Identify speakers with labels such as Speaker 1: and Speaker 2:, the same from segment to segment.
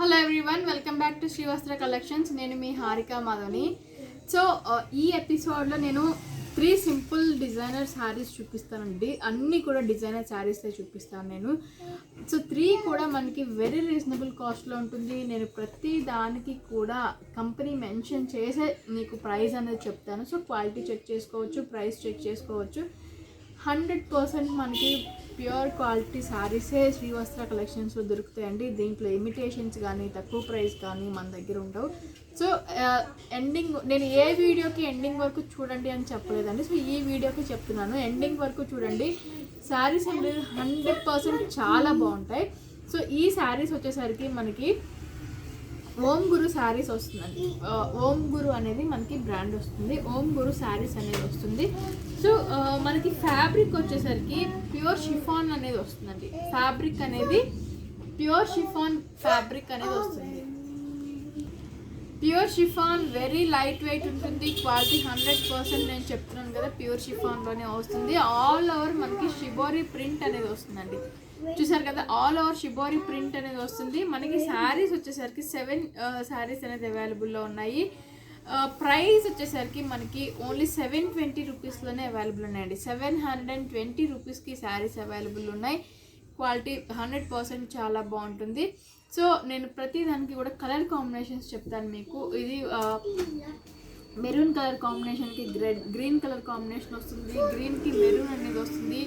Speaker 1: Hello everyone, welcome back to Srivastra collections. నేను మీ Harika మాధవని. So ఈ ఎపిసోడ్లో నేను 3 సింపుల్ డిజైనర్ శారీస్ చూపిస్తానండి. అన్నీ కూడా డిజైనర్ శారీస్లో చూపిస్తాను నేను. సో 3 కూడా మనకి వెరీ రీజనబుల్ కాస్ట్లో ఉంటుంది. నేను ప్రతి దానికి కూడా కంపెనీ మెన్షన్ చేసే మీకు ప్రైస్ అనేది చెప్తాను. సో క్వాలిటీ చెక్ చేసుకోవచ్చు, ప్రైస్ చెక్ చేసుకోవచ్చు. 100% మనకి ప్యూర్ క్వాలిటీ శారీసే శ్రీవస్త్ర కలెక్షన్స్లో దొరుకుతాయండి. దీంట్లో ఇమిటేషన్స్ కానీ తక్కువ ప్రైస్ కానీ మన దగ్గర ఉండవు. సో ఎండింగ్ నేను ఏ వీడియోకి ఎండింగ్ వరకు చూడండి అని చెప్పలేదండి. సో ఈ వీడియోకి చెప్తున్నాను, ఎండింగ్ వరకు చూడండి. శారీస్ అనేది 100% చాలా బాగుంటాయి. సో ఈ శారీస్ వచ్చేసరికి మనకి ఓం గురు శారీస్ వస్తుందండి. ఓం గురు అనేది మనకి బ్రాండ్ వస్తుంది. ఓం గురు శారీస్ అనేది వస్తుంది. సో మనకి ఫ్యాబ్రిక్ వచ్చేసరికి ప్యూర్ షిఫాన్ అనేది వస్తుందండి. ఫ్యాబ్రిక్ అనేది ప్యూర్ షిఫాన్ ఫ్యాబ్రిక్ అనేది వస్తుంది. Pure chiffon very light weight ఉంటుంది. క్వాలిటీ 100% నేను చెప్తున్నాను కదా, ప్యూర్ షిఫాన్లోనే వస్తుంది. ఆల్ ఓవర్ మనకి షిబోరి ప్రింట్ అనేది వస్తుందండి. చూసారు కదా, ఆల్ ఓవర్ షిబోరి ప్రింట్ అనేది వస్తుంది. మనకి శారీస్ వచ్చేసరికి 7 శారీస్ అనేది అవైలబుల్లో ఉన్నాయి. ప్రైస్ వచ్చేసరికి మనకి ఓన్లీ 720 రూపీస్లోనే అవైలబుల్ ఉన్నాయండి. 720 రూపీస్కి శారీస్ అవైలబుల్ ఉన్నాయి. క్వాలిటీ 100% చాలా బాగుంటుంది. సో నేను ప్రతి దానికి కూడా కలర్ కాంబినేషన్స్ చెప్తాను మీకు. ఇది మెరూన్ కలర్ కాంబినేషన్కి గ్రీన్ కలర్ కాంబినేషన్ వస్తుంది. గ్రీన్కి మెరూన్ అనేది వస్తుంది.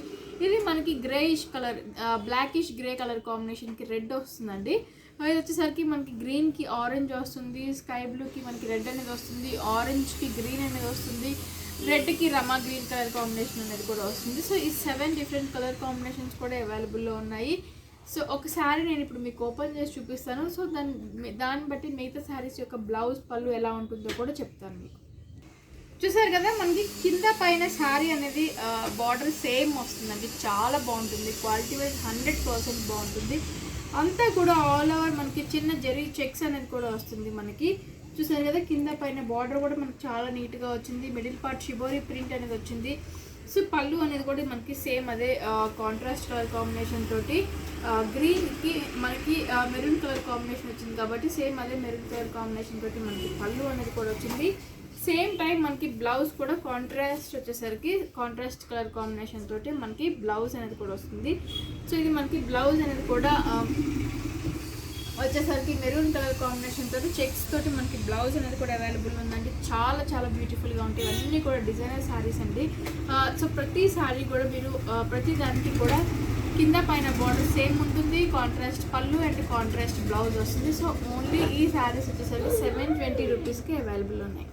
Speaker 1: ఇది మనకి greyish colour, blackish grey colour కాంబినేషన్కి రెడ్ వస్తుందండి. ఇది వచ్చేసరికి మనకి గ్రీన్కి ఆరెంజ్ వస్తుంది. స్కై బ్లూకి మనకి రెడ్ అనేది వస్తుంది. ఆరెంజ్కి గ్రీన్ అనేది వస్తుంది. రెడ్కి రమా గ్రీన్ కలర్ కాంబినేషన్ అనేది కూడా వస్తుంది. సో ఈ 7 డిఫరెంట్ కలర్ కాంబినేషన్స్ కూడా అవైలబుల్లో ఉన్నాయి. సో ఒకసారి నేను ఇప్పుడు మీకు ఓపెన్ చేసి చూపిస్తాను. సో దాన్ని బట్టి మిగతా శారీస్ యొక్క బ్లౌజ్ పళ్ళు ఎలా ఉంటుందో కూడా చెప్తాను మీకు. చూసారు కదా, మనకి కింద పైన శారీ అనేది బార్డర్ సేమ్ వస్తుందండి. చాలా బాగుంటుంది. క్వాలిటీ వైజ్ 100% బాగుంటుంది. అంతా కూడా ఆల్ ఓవర్ మనకి చిన్న జెరీ చెక్స్ అనేది కూడా వస్తుంది మనకి. చూసారు కదా, కింద పైన బార్డర్ కూడా మనకి చాలా నీట్గా వచ్చింది. మిడిల్ పార్ట్ షిబోరి ప్రింట్ అనేది వచ్చింది. సో పళ్ళు అనేది కూడా మనకి సేమ్ అదే కాంట్రాస్ట్ కలర్ కాంబినేషన్ తోటి గ్రీన్కి మనకి మెరూన్ కలర్ కాంబినేషన్ వచ్చింది కాబట్టి సేమ్ అదే మెరూన్ కలర్ కాంబినేషన్ తోటి మనకి పళ్ళు అనేది కూడా వచ్చింది. సేమ్ టైం మనకి బ్లౌజ్ కూడా కాంట్రాస్ట్ వచ్చేసరికి కాంట్రాస్ట్ కలర్ కాంబినేషన్ తోటి మనకి బ్లౌజ్ అనేది కూడా వస్తుంది. సో ఇది మనకి బ్లౌజ్ అనేది కూడా వచ్చేసరికి మెరూన్ కలర్ కాంబినేషన్ తోటి చెక్స్ తోటి మనకి బ్లౌజ్ అనేది కూడా అవైలబుల్ ఉందండి. చాలా చాలా బ్యూటిఫుల్గా ఉంటాయి. అన్నీ కూడా డిజైనర్ శారీస్ అండి. సో ప్రతి శారీ కూడా మీరు ప్రతి దానికి కూడా కింద పైన బార్డర్ సేమ్ ఉంటుంది. కాంట్రాస్ట్ పళ్ళు అండ్ కాంట్రాస్ట్ బ్లౌజ్ వస్తుంది. సో ఓన్లీ ఈ శారీస్ వచ్చేసరికి 720 రూపీస్కి అవైలబుల్ ఉన్నాయి.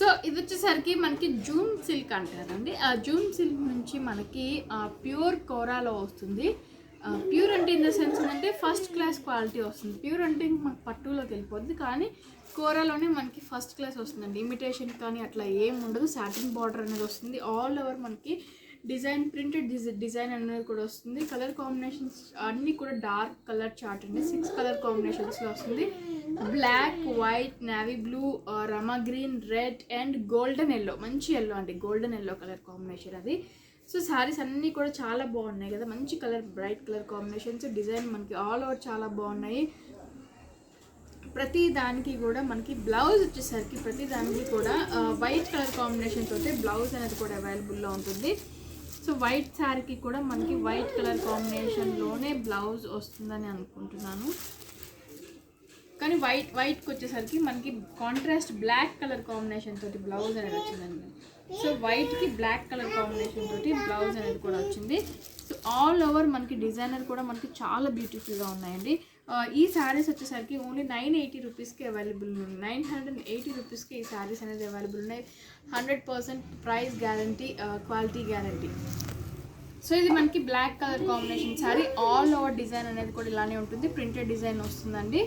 Speaker 1: సో ఇది వచ్చేసరికి మనకి జూమ్ సిల్క్ అంటారండి. ఆ జూమ్ సిల్క్ నుంచి మనకి ప్యూర్ కోరాలో వస్తుంది. ప్యూర్ అంటే ఇన్ ద సెన్స్ అంటే ఫస్ట్ క్లాస్ క్వాలిటీ వస్తుంది. ప్యూర్ అంటే మనకి పట్టులోకి వెళ్ళిపోద్ది, కానీ కోరాలోనే మనకి ఫస్ట్ క్లాస్ వస్తుందండి. ఇమిటేషన్ కానీ అట్లా ఏం ఉండదు. సాటిన్ బార్డర్ అనేది వస్తుంది. ఆల్ ఓవర్ మనకి డిజైన్ ప్రింటెడ్ డిజైన్ అనేది కూడా వస్తుంది. కలర్ కాంబినేషన్స్ అన్నీ కూడా డార్క్ కలర్ చార్ట్ అండి. 6 కలర్ కాంబినేషన్స్లో వస్తుంది. బ్లాక్, వైట్, నేవీ బ్లూ, రమా green, red and golden yellow. మంచి ఎల్లో అండి, గోల్డెన్ ఎల్లో కలర్ కాంబినేషన్ అది. సో శారీస్ అన్నీ కూడా చాలా బాగున్నాయి కదా, మంచి colour, bright colour combinations. Design మనకి ఆల్ ఓవర్ చాలా బాగున్నాయి. ప్రతి దానికి కూడా మనకి బ్లౌజ్ వచ్చేసరికి ప్రతి దానికి కూడా వైట్ కలర్ కాంబినేషన్ తోటి బ్లౌజ్ అనేది కూడా అవైలబుల్లో ఉంటుంది. సో వైట్ శారీకి కూడా మనకి వైట్ కలర్ కాంబినేషన్లోనే బ్లౌజ్ వస్తుందని అనుకుంటున్నాను, కానీ వైట్కి వచ్చేసరికి మనకి కాంట్రాస్ట్ బ్లాక్ కలర్ కాంబినేషన్ తోటి బ్లౌజ్ అనేది వచ్చిందండి. సో వైట్కి బ్లాక్ కలర్ కాంబినేషన్ తోటి బ్లౌజ్ అనేది కూడా వచ్చింది. సో ఆల్ ఓవర్ మనకి డిజైనర్ కూడా మనకి చాలా బ్యూటిఫుల్గా ఉన్నాయండి. ఈ శారీస్ వచ్చేసరికి ఓన్లీ 980 రూపీస్కి అవైలబుల్ ఉన్నాయి. 980 రూపీస్కి ఈ శారీస్ అనేది అవైలబుల్ ఉన్నాయి. 100% price guarantee, quality guarantee. So ఇది మనకి black colour combination sari. All over design అనేది కూడా ఇలానే ఉంటుంది. ప్రింటెడ్ డిజైన్ వస్తుందండి.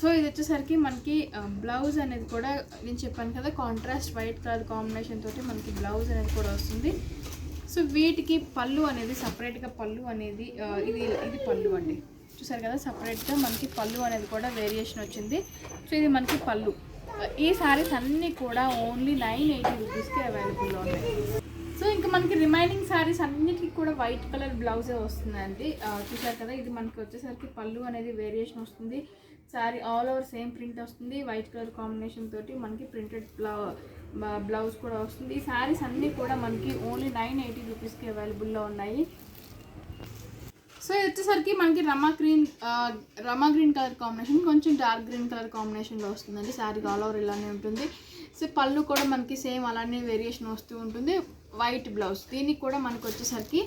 Speaker 1: సో ఇది వచ్చేసరికి మనకి బ్లౌజ్ అనేది కూడా నేను చెప్పాను కదా, కాంట్రాస్ట్ వైట్ కలర్ కాంబినేషన్ తోటి మనకి బ్లౌజ్ అనేది కూడా వస్తుంది. సో వీటికి పళ్ళు అనేది సపరేట్గా పళ్ళు అనేది ఇది పళ్ళు అండి. చూసారు కదా, సపరేట్గా మనకి పళ్ళు అనేది కూడా వేరియేషన్ వచ్చింది. సో ఇది మనకి పళ్ళు. ఈ శారీస్ అన్నీ కూడా ఓన్లీ 980 రూపీస్కి అవైలబుల్లో ఉన్నాయి. సో ఇంకా మనకి రిమైనింగ్ శారీస్ అన్నిటికీ కూడా వైట్ కలర్ బ్లౌజే వస్తుందండి. చూసారు కదా, ఇది మనకి వచ్చేసరికి పళ్ళు అనేది వేరియేషన్ వస్తుంది. Sari all over same print వస్తుంది. వైట్ కలర్ కాంబినేషన్ తోటి మనకి ప్రింటెడ్ బ్లౌజ్ కూడా వస్తుంది. ఈ శారీస్ అన్నీ కూడా మనకి ఓన్లీ 980 రూపీస్కి అవైలబుల్లో ఉన్నాయి. సో ఇది వచ్చేసరికి మనకి రమా గ్రీన్ కలర్ కాంబినేషన్, కొంచెం డార్క్ గ్రీన్ కలర్ కాంబినేషన్లో వస్తుందండి. శారీ ఆల్ ఓవర్ ఇలానే ఉంటుంది. సో పళ్ళు కూడా మనకి సేమ్ అలానే వేరియేషన్ వస్తూ ఉంటుంది. వైట్ బ్లౌజ్, దీనికి కూడా మనకు వచ్చేసరికి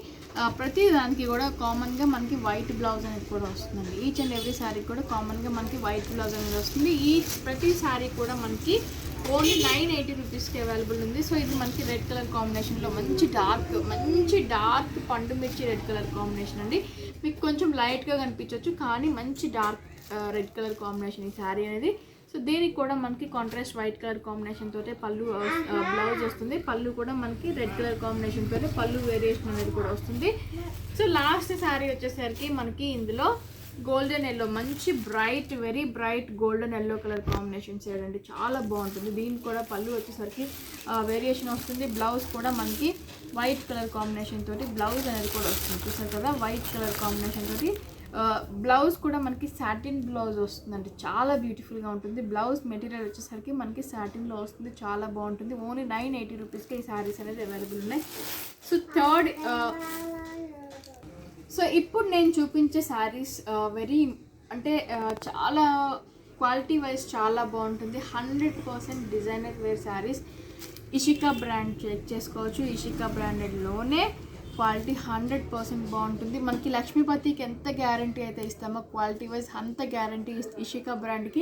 Speaker 1: ప్రతి దానికి కూడా కామన్గా మనకి వైట్ బ్లౌజ్ అనేది కూడా వస్తుందండి. ఈచ్ అండ్ ఎవ్రీ శారీ కూడా కామన్గా మనకి వైట్ బ్లౌజ్ అనేది వస్తుంది. ప్రతి శారీ కూడా మనకి ఓన్లీ 980 రూపీస్కి అవైలబుల్ ఉంది. సో ఇది మనకి రెడ్ కలర్ కాంబినేషన్లో మంచి డార్క్ పండు మిర్చి రెడ్ కలర్ కాంబినేషన్ అండి. మీకు కొంచెం లైట్గా కనిపించవచ్చు, కానీ మంచి డార్క్ రెడ్ కలర్ కాంబినేషన్ ఈ శారీ అనేది. సో దీనికి కూడా మనకి కాంట్రాస్ట్ వైట్ కలర్ కాంబినేషన్ తోటే పళ్ళు బ్లౌజ్ వస్తుంది. పళ్ళు కూడా మనకి రెడ్ కలర్ కాంబినేషన్ తోటే పళ్ళు వేరియేషన్ అనేది కూడా వస్తుంది. సో లాస్ట్ శారీ వచ్చేసరికి మనకి ఇందులో గోల్డెన్ ఎల్లో, మంచి very bright golden yellow colour combination shade అండి. చాలా బాగుంటుంది. దీనికి కూడా పళ్ళు వచ్చేసరికి వేరియేషన్ వస్తుంది. బ్లౌజ్ కూడా మనకి వైట్ కలర్ కాంబినేషన్ తోటి బ్లౌజ్ అనేది కూడా వస్తుంది. చూసారు కదా, వైట్ కలర్ కాంబినేషన్ తోటి బ్లౌజ్ కూడా మనకి సాటిన్ బ్లౌజ్ వస్తుందండి. చాలా బ్యూటిఫుల్గా ఉంటుంది. బ్లౌజ్ మెటీరియల్ వచ్చేసరికి మనకి సాటిన్లో వస్తుంది. చాలా బాగుంటుంది. ఓన్లీ 980 రూపీస్కి ఈ శారీస్ అనేది అవైలబుల్ ఉన్నాయి. సో ఇప్పుడు నేను చూపించే శారీస్ చాలా క్వాలిటీ వైజ్ చాలా బాగుంటుంది. 100% designer wear saris. Ishika brand check చేసుకోవచ్చు. ఇషికా బ్రాండెడ్లోనే క్వాలిటీ 100% బాగుంటుంది. మనకి లక్ష్మీపతికి ఎంత గ్యారంటీ అయితే ఇస్తామో క్వాలిటీ వైజ్ అంత గ్యారంటీ ఇషికా బ్రాండ్కి.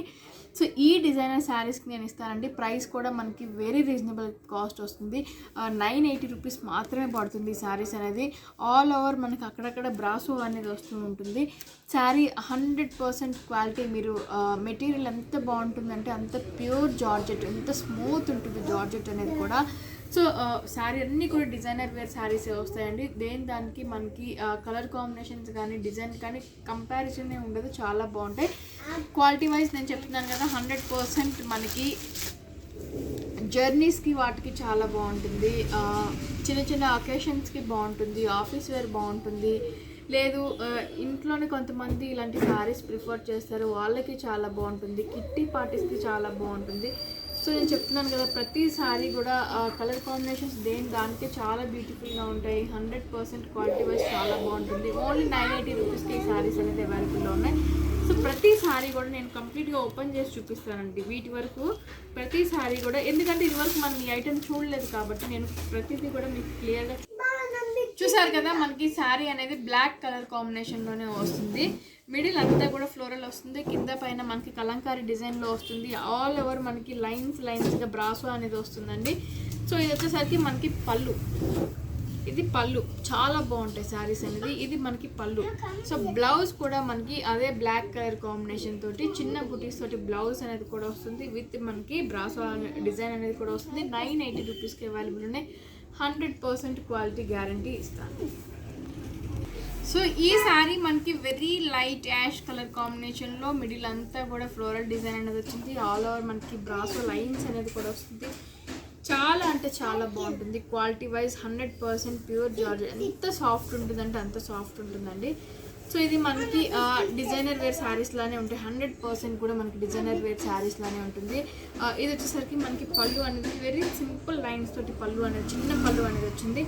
Speaker 1: సో ఈ డిజైనర్ శారీస్కి నేను ఇస్తానండి. ప్రైస్ కూడా మనకి వెరీ రీజనబుల్ కాస్ట్ వస్తుంది. 980 రూపీస్ మాత్రమే పడుతుంది ఈ శారీస్ అనేది. ఆల్ ఓవర్ మనకి అక్కడక్కడ బ్రాసో అనేది వస్తూ ఉంటుంది. శారీ 100% క్వాలిటీ. మీరు మెటీరియల్ ఎంత బాగుంటుందంటే అంత ప్యూర్ జార్జెట్, ఎంత స్మూత్ ఉంటుంది జార్జెట్ అనేది కూడా. సో శారీ అన్నీ కూడా డిజైనర్ వేర్ శారీసే వస్తాయండి. దానికి మనకి కలర్ కాంబినేషన్స్ కానీ డిజైన్ కానీ కంపారిజన్ ఉండదు. చాలా బాగుంటాయి. క్వాలిటీ వైజ్ నేను చెప్తున్నాను కదా, 100% మనకి జర్నీస్కి వాటికి చాలా బాగుంటుంది. చిన్న చిన్న అకేషన్స్కి బాగుంటుంది. ఆఫీస్ వేర్ బాగుంటుంది. లేదు ఇంట్లోనే కొంతమంది ఇలాంటి శారీస్ ప్రిఫర్ చేస్తారు, వాళ్ళకి చాలా బాగుంటుంది. కిట్టి పార్టీస్కి చాలా బాగుంటుంది. సో నేను చెప్తున్నాను కదా, ప్రతి శారీ కూడా కలర్ కాంబినేషన్స్ దానికి చాలా బ్యూటిఫుల్గా ఉంటాయి. 100% క్వాలిటీ వైజ్ చాలా బాగుంటుంది. ఓన్లీ 980 రూపీస్కి ఈ శారీస్ అనేది అవైలబుల్లో ఉన్నాయి. సో ప్రతి శారీ కూడా నేను కంప్లీట్గా ఓపెన్ చేసి చూపిస్తానండి. వీటి వరకు ప్రతి శారీ కూడా, ఎందుకంటే ఇదివరకు మనం ఈ ఐటెం చూడలేదు కాబట్టి నేను ప్రతిదీ కూడా మీకు క్లియర్గా చూసారు కదా. మనకి శారీ అనేది బ్లాక్ కలర్ కాంబినేషన్లోనే వస్తుంది. మిడిల్ అంతా కూడా ఫ్లోరల్ వస్తుంది. కింద పైన మనకి కలంకారీ డిజైన్లో వస్తుంది. ఆల్ ఓవర్ మనకి లైన్స్గా బ్రాసో అనేది వస్తుందండి. సో ఇది వచ్చేసరికి మనకి పళ్ళు. ఇది పళ్ళు. చాలా బాగుంటాయి శారీస్ అనేది. ఇది మనకి పళ్ళు. సో బ్లౌజ్ కూడా మనకి అదే బ్లాక్ కలర్ కాంబినేషన్ తోటి చిన్న బుటీస్ తోటి బ్లౌజ్ అనేది కూడా వస్తుంది. విత్ మనకి బ్రాసో డిజైన్ అనేది కూడా వస్తుంది. 980 రూపీస్కి అవైలబుల్ ఉన్నాయి. 100% క్వాలిటీ గ్యారంటీ ఇస్తాను. సో ఈ శారీ మనకి వెరీ లైట్ యాష్ కలర్ కాంబినేషన్లో మిడిల్ అంతా కూడా ఫ్లోరల్ డిజైన్ అనేది వచ్చింది. ఆల్ ఓవర్ మనకి బ్రాసో లైన్స్ అనేది కూడా వస్తుంది. చాలా అంటే చాలా బాగుంటుంది. Quality wise 100% pure georgette. ఎంత సాఫ్ట్ ఉంటుందంటే అంత సాఫ్ట్ ఉంటుందండి. సో ఇది మనకి డిజైనర్ వేర్ శారీస్ లానే ఉంటాయి. 100% కూడా మనకి డిజైనర్ వేర్ శారీస్ లానే ఉంటుంది. ఇది వచ్చేసరికి మనకి పళ్ళు అనేది వెరీ సింపుల్ లైన్స్ తోటి పళ్ళు అనేది, చిన్న పళ్ళు అనేది వచ్చింది.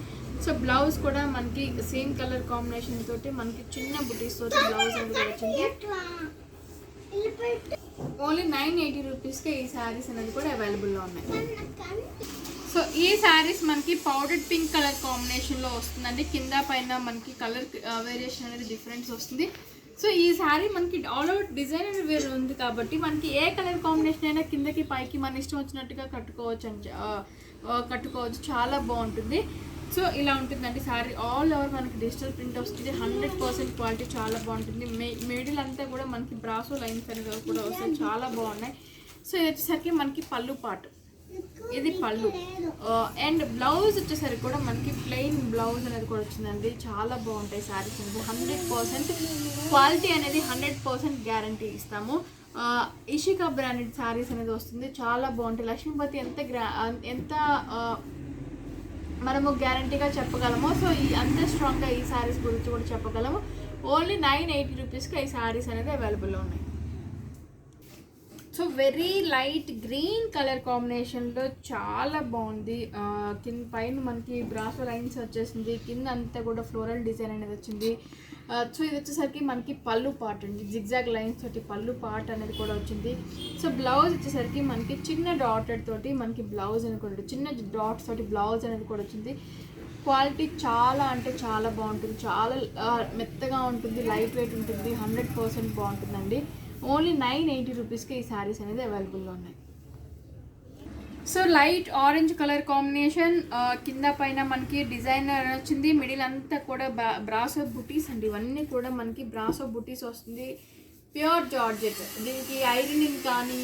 Speaker 1: సో బ్లౌజ్ కూడా మనకి సేమ్ కలర్ కాంబినేషన్ తోటి మనకి చిన్న బుటీస్ తోటి బ్లౌజ్ అనేది వచ్చింది. ఓన్లీ 980 రూపీస్కే ఈ శారీస్ అనేది కూడా అవైలబుల్లో ఉన్నాయి. సో ఈ శారీస్ మనకి పౌడర్డ్ పింక్ కలర్ కాంబినేషన్లో వస్తుందండి. కింద పైన మనకి కలర్ వేరియేషన్ అనేది డిఫరెన్స్ వస్తుంది. సో ఈ శారీ మనకి ఆల్ ఓవర్ డిజైనర్ వేర్ ఉంది కాబట్టి మనకి ఏ కలర్ కాంబినేషన్ అయినా కిందకి పైకి మన ఇష్టం వచ్చినట్టుగా కట్టుకోవచ్చు. చాలా బాగుంటుంది. సో ఇలా ఉంటుందండి శారీ. ఆల్ ఓవర్ మనకి డిజిటల్ ప్రింట్ వస్తుంది. 100% క్వాలిటీ చాలా బాగుంటుంది. మిడిల్ అంతా కూడా మనకి బ్రాసో లైన్స్ అనేది కూడా వస్తాయి. చాలా బాగున్నాయి. సో ఇది వచ్చేసరికి మనకి పళ్ళు పార్ట్. ఇది పళ్ళు. అండ్ బ్లౌజ్ వచ్చేసరికి కూడా మనకి ప్లెయిన్ బ్లౌజ్ అనేది కూడా వచ్చిందండి. చాలా బాగుంటాయి శారీస్ అనేది. 100% క్వాలిటీ అనేది 100% గ్యారంటీ ఇస్తాము. ఇషికా బ్రాండెడ్ శారీస్ అనేది వస్తుంది. చాలా బాగుంటాయి. లక్ష్మీపతి ఎంత మనము గ్యారంటీగా చెప్పగలము. సో ఈ అంత స్ట్రాంగ్గా ఈ శారీస్ గురించి కూడా చెప్పగలము. ఓన్లీ 980 రూపీస్కి ఈ శారీస్ అనేది అవైలబుల్లో ఉన్నాయి. So very light green colour కాంబినేషన్లో చాలా బాగుంది. కింద పైన మనకి బ్రాసో లైన్స్ వచ్చేసింది, కింద అంతా కూడా ఫ్లోరల్ డిజైన్ అనేది వచ్చింది. సో ఇది వచ్చేసరికి మనకి పళ్ళు పార్ట్ అండి, జిగ్జాగ్ లైన్స్ తోటి పళ్ళు పార్ట్ అనేది కూడా వచ్చింది. సో బ్లౌజ్ వచ్చేసరికి మనకి చిన్న డాటెడ్ తోటి మనకి బ్లౌజ్ అనేది కూడా చిన్న డాట్స్ తోటి బ్లౌజ్ అనేది కూడా వచ్చింది. క్వాలిటీ చాలా అంటే చాలా బాగుంటుంది, చాలా మెత్తగా ఉంటుంది, లైట్ వెయిట్ ఉంటుంది, 100% బాగుంటుందండి. ఓన్లీ 980 రూపీస్కి ఈ శారీస్ అనేది అవైలబుల్లో ఉన్నాయి. So light orange colour combination, కింద పైన మనకి డిజైనర్ వచ్చింది, మిడిల్ అంతా కూడా బ్రాసో బుటీస్ అండి. ఇవన్నీ కూడా మనకి బ్రాసో బుటీస్ వస్తుంది. ప్యూర్ జార్జెట్, దీనికి ఐరనింగ్ కానీ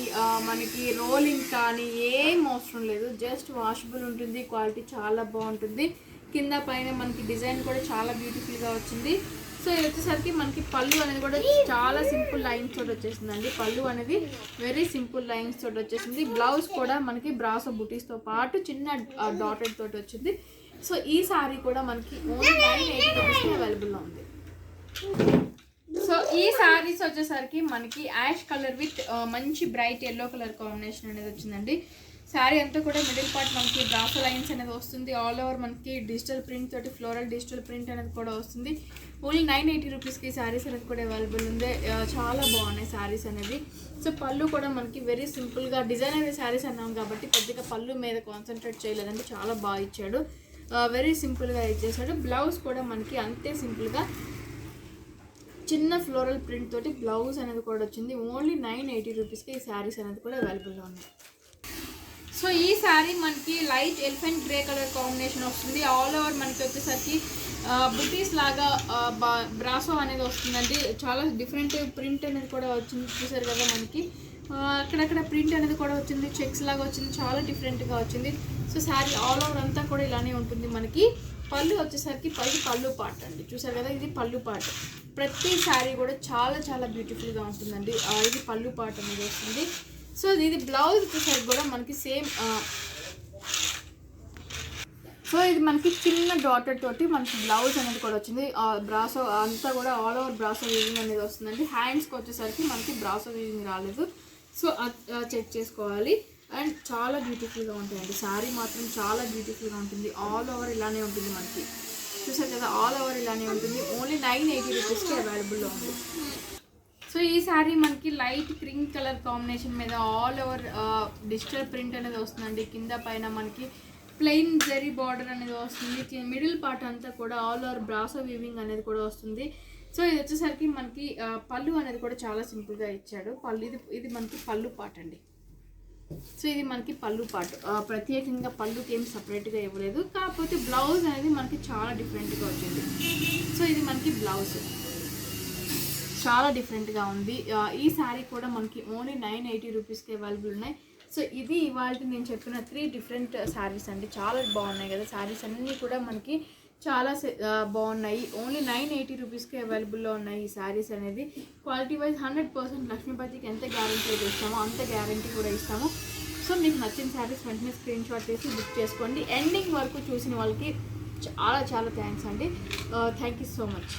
Speaker 1: మనకి రోలింగ్ కానీ ఏం అవసరం లేదు, జస్ట్ వాషబుల్ ఉంటుంది. క్వాలిటీ చాలా బాగుంటుంది. కింద పైన మనకి డిజైన్ కూడా చాలా బ్యూటిఫుల్గా వచ్చింది. సో ఇది వచ్చేసరికి మనకి పళ్ళు అనేది కూడా చాలా సింపుల్ లైన్స్ తోటి వచ్చేసిందండి. పళ్ళు అనేది వెరీ సింపుల్ లైన్స్ తోటి వచ్చేసింది. బ్లౌజ్ కూడా మనకి బ్రాసో బుటీస్తో పాటు చిన్న డాటెడ్ తోటి వచ్చింది. సో ఈ శారీ కూడా మనకి ఓన్లీ 980 రూపీస్కి అవైలబుల్లో ఉంది. సో ఈ శారీస్ వచ్చేసరికి మనకి యాష్ కలర్ విత్ మంచి బ్రైట్ ఎల్లో కలర్ కాంబినేషన్ అనేది వచ్చిందండి. శారీ అంతా కూడా మిడిల్ పార్ట్ మనకి బ్రాసో లైన్స్ అనేది వస్తుంది. ఆల్ ఓవర్ మనకి డిజిటల్ ప్రింట్ తోటి ఫ్లోరల్ డిజిటల్ ప్రింట్ అనేది కూడా వస్తుంది. ఓన్లీ 980 రూపీస్కి శారీస్ అనేది కూడా అవైలబుల్ ఉంది. చాలా బాగున్నాయి శారీస్ అనేది. సో పళ్ళు కూడా మనకి వెరీ సింపుల్గా డిజైనర్ శారీస్ అన్నాం కాబట్టి పెద్దగా పళ్ళు మీద కాన్సన్ట్రేట్ చేయలేదండి, చాలా బాగా ఇచ్చాడు. వెరీ సింపుల్గా ఇచ్చేసాడు. బ్లౌజ్ కూడా మనకి అంతే సింపుల్గా చిన్న ఫ్లోరల్ ప్రింట్ తోటి బ్లౌజ్ అనేది కూడా వచ్చింది. ఓన్లీ 980 రూపీస్కి ఈ శారీస్ అనేది కూడా అవైలబుల్లో ఉన్నాయి. సో ఈ శారీ మనకి light elephant grey colour combination వస్తుంది. ఆల్ ఓవర్ మనకి వచ్చేసరికి బుటీస్ లాగా బ్రాసో అనేది వస్తుందండి. చాలా డిఫరెంట్ ప్రింట్ అనేది కూడా వచ్చింది, చూసారు కదా. మనకి అక్కడక్కడ ప్రింట్ అనేది కూడా వచ్చింది, చెక్స్ లాగా వచ్చింది, చాలా డిఫరెంట్గా వచ్చింది. సో శారీ ఆల్ ఓవర్ అంతా కూడా ఇలానే ఉంటుంది. మనకి పళ్ళు వచ్చేసరికి పళ్ళు పార్ట్ అండి, చూసారు కదా. ఇది పళ్ళు పార్ట్. ప్రతి శారీ కూడా చాలా చాలా బ్యూటిఫుల్గా ఉంటుందండి. ఇది పళ్ళు పార్ట్ అనేది వస్తుంది. సో ఇది బ్లౌజ్ వచ్చేసరికి కూడా మనకి సేమ్. సో ఇది మనకి చిన్న డాటర్ తోటి మనకి బ్లౌజ్ అనేది కూడా వచ్చింది. బ్రాసో అంతా కూడా ఆల్ ఓవర్ బ్రాసో వీవింగ్ అనేది వస్తుందండి. హ్యాండ్స్కి వచ్చేసరికి మనకి బ్రాసో వీవింగ్ రాలేదు, సో చెక్ చేసుకోవాలి. అండ్ చాలా బ్యూటిఫుల్గా ఉంటాయండి. శారీ మాత్రం చాలా బ్యూటిఫుల్గా ఉంటుంది. ఆల్ ఓవర్ ఇలానే ఉంటుంది మనకి, చూసారు కదా. ఆల్ ఓవర్ ఇలానే ఉంటుంది. ఓన్లీ 980 రూపీస్కి అవైలబుల్లో ఉంది. సో ఈ శారీ మనకి లైట్ క్రీమ్ కలర్ కాంబినేషన్ మీద ఆల్ ఓవర్ డిజిటల్ ప్రింట్ అనేది వస్తుందండి. కింద పైన మనకి ప్లెయిన్ జరీ బార్డర్ అనేది వస్తుంది. మిడిల్ పార్ట్ అంతా కూడా ఆల్ ఓవర్ బ్రాసో వీవింగ్ అనేది కూడా వస్తుంది. సో ఇది వచ్చేసరికి మనకి పళ్ళు అనేది కూడా చాలా సింపుల్గా ఇచ్చాడు. ఇది మనకి పళ్ళు పార్ట్ అండి. సో ఇది మనకి పళ్ళు పార్ట్. ప్రత్యేకంగా పళ్ళుకి ఏం సపరేట్గా ఇవ్వలేదు, కాకపోతే బ్లౌజ్ అనేది మనకి చాలా డిఫరెంట్గా వచ్చింది. సో ఇది మనకి బ్లౌజ్ చాలా డిఫరెంట్గా ఉంది. ఈ శారీ కూడా మనకి ఓన్లీ 980 రూపీస్కి అవైలబుల్ ఉన్నాయి. సో ఇది ఇవాళ నేను చెప్పిన 3 డిఫరెంట్ శారీస్ అండి. చాలా బాగున్నాయి కదా శారీస్ అన్నీ కూడా మనకి చాలా బాగున్నాయి. ఓన్లీ 980 రూపీస్కి అవైలబుల్లో ఉన్నాయి ఈ శారీస్ అనేది. క్వాలిటీ వైజ్ 100% లక్ష్మీపతికి ఎంత గ్యారంటీ అయితే ఇస్తామో అంత గ్యారంటీ కూడా ఇస్తాము. సో మీకు నచ్చిన శారీస్ వెంటనే స్క్రీన్ షాట్ చేసి బుక్ చేసుకోండి. ఎండింగ్ వరకు చూసిన వాళ్ళకి చాలా చాలా థ్యాంక్స్ అండి. Thank you so much.